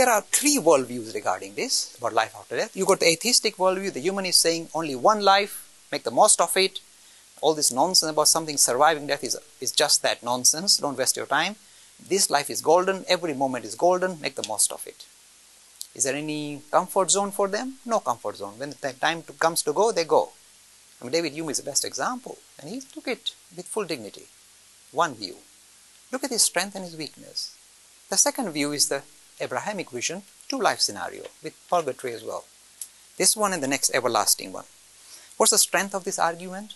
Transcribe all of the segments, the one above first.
there are three worldviews regarding this, about life after death. You got the atheistic worldview, the human is saying only one life, make the most of it. All this nonsense about something surviving death is just that nonsense. Don't waste your time. This life is golden, every moment is golden, make the most of it. Is there any comfort zone for them? No comfort zone. When the time comes to go, they go. I mean, David Hume is the best example, and he took it with full dignity. One view. Look at his strength and his weakness. The second view is the Abrahamic vision, two-life scenario, with purgatory as well. This one and the next everlasting one. What's the strength of this argument?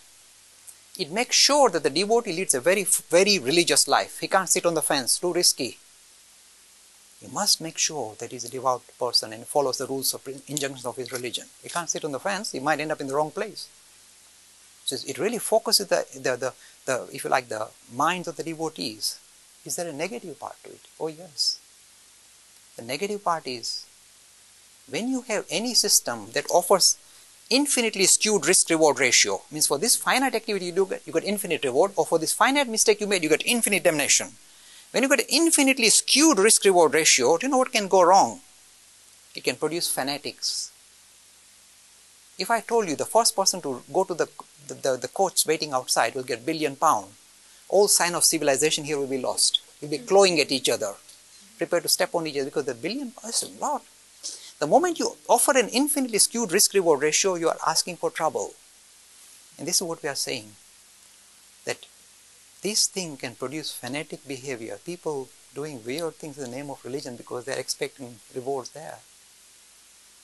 It makes sure that the devotee leads a very, very religious life. He can't sit on the fence, too risky. He must make sure that he's a devout person and follows the rules of injunctions of his religion. He can't sit on the fence, he might end up in the wrong place. So it really focuses the if you like, the minds of the devotees. Is there a negative part to it? Oh yes. The negative part is, when you have any system that offers infinitely skewed risk-reward ratio, means for this finite activity you got infinite reward, or for this finite mistake you made, you got infinite damnation. When you got an infinitely skewed risk-reward ratio, do you know what can go wrong? It can produce fanatics. If I told you the first person to go to the coach waiting outside will get £1 billion, all sign of civilization here will be lost. We'll be clawing at each other, prepared to step on each other, because the £1 billion is a lot. The moment you offer an infinitely skewed risk-reward ratio, you are asking for trouble. And this is what we are saying, that this thing can produce fanatic behavior, people doing weird things in the name of religion because they are expecting rewards there.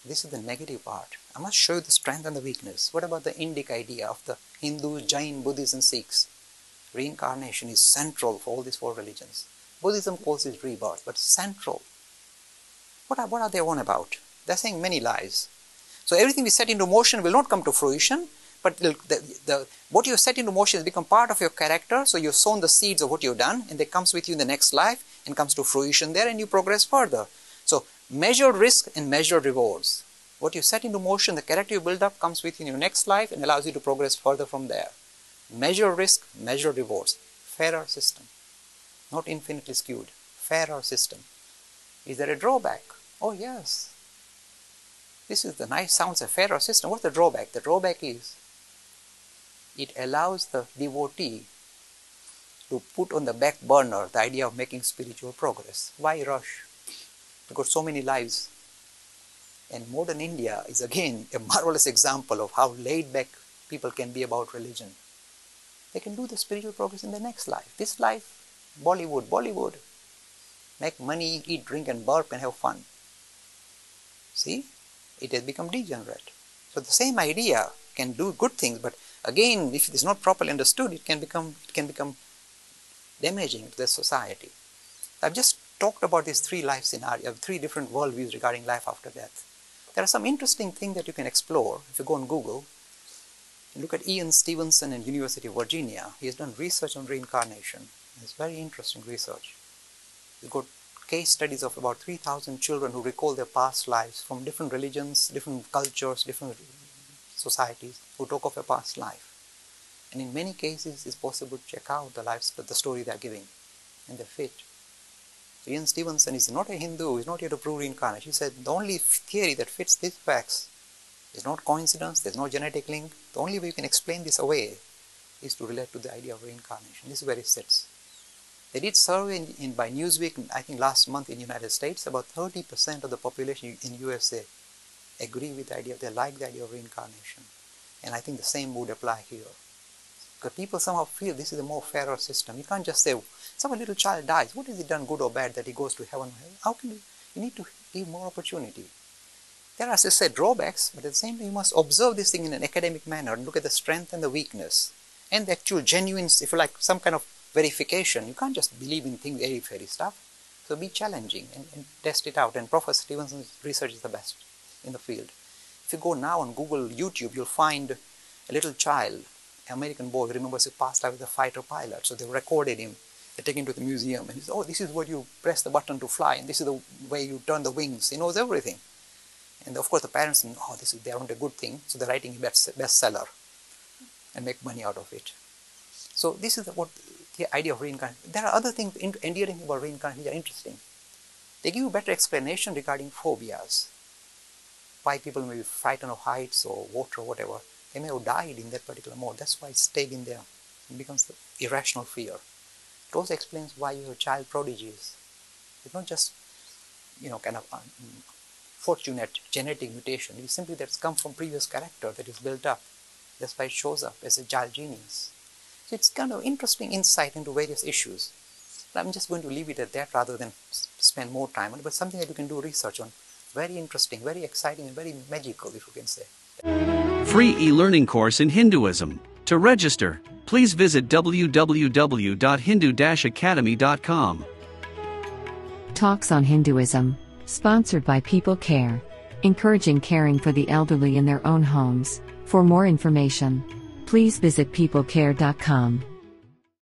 This is the negative part. I must show you the strength and the weakness. What about the Indic idea of the Hindus, Jain, Buddhists and Sikhs? Reincarnation is central for all these four religions. Buddhism calls it rebirth, but central. What are they on about? They're saying many lies. So everything we set into motion will not come to fruition, but what you set into motion has become part of your character, so you've sown the seeds of what you've done, and it comes with you in the next life, and comes to fruition there, and you progress further. So measured risk and measured rewards. What you set into motion, the character you build up, comes with you in your next life and allows you to progress further from there. Measured risk, measured rewards. Fairer system. Not infinitely skewed. Fairer system. Is there a drawback? Oh yes. This is the nice, sounds a fairer system. What's the drawback? The drawback is, it allows the devotee to put on the back burner the idea of making spiritual progress. Why rush? Because so many lives. And modern India is again a marvelous example of how laid back people can be about religion. They can do the spiritual progress in the next life. This life, Bollywood. Make money, eat, drink and burp and have fun. See? It has become degenerate. So the same idea can do good things, but again, if it is not properly understood, it can become damaging to the society. I've just talked about these three life scenarios, three different worldviews regarding life after death. There are some interesting things that you can explore if you go on Google and look at Ian Stevenson in University of Virginia. He has done research on reincarnation. It's very interesting research. He's got case studies of about 3,000 children who recall their past lives from different religions, different cultures, different societies, who talk of a past life. And in many cases, it's possible to check out the story they are giving, and they fit. So Ian Stevenson is not a Hindu, he's not here to prove reincarnation. He said the only theory that fits these facts is not coincidence, there's no genetic link. The only way you can explain this away is to relate to the idea of reincarnation. This is where it sits. They did survey by Newsweek, I think last month in the United States, about 30% of the population in USA agree with the idea, they like the idea of reincarnation. And I think the same would apply here. Because people somehow feel this is a more fairer system. You can't just say, some little child dies, what has he done good or bad that he goes to heaven? How can you need to give more opportunity. There are, as I said, drawbacks, but at the same time you must observe this thing in an academic manner and look at the strength and the weakness. And the actual genuine, if you like, some kind of verification. You can't just believe in things, airy-fairy stuff. So be challenging and test it out. And Professor Stevenson's research is the best in the field. If you go now on Google, YouTube, you'll find a little child, an American boy who remembers his past life as a fighter pilot. So they recorded him, they take him to the museum, and he says, oh, this is what you press the button to fly, and this is the way you turn the wings. He knows everything. And of course the parents think, oh, they want a good thing, so they're writing a bestseller and make money out of it. So this is what the idea of reincarnation. There are other things endearing about reincarnation which are interesting. They give you better explanation regarding phobias. Why people may be frightened of heights or water or whatever. They may have died in that particular mode. That's why it stayed in there. It becomes the irrational fear. It also explains why you have child prodigies. It's not just, kind of fortunate genetic mutation. It is simply that's come from previous character that is built up. That's why it shows up as a child genius. So it's kind of interesting insight into various issues. But I'm just going to leave it at that rather than spend more time on it, but something that you can do research on. Very interesting, very exciting, and very magical, if you can say. Free e-learning course in Hinduism. To register, please visit www.hindu-academy.com. Talks on Hinduism, sponsored by People Care, encouraging caring for the elderly in their own homes. For more information, please visit peoplecare.com.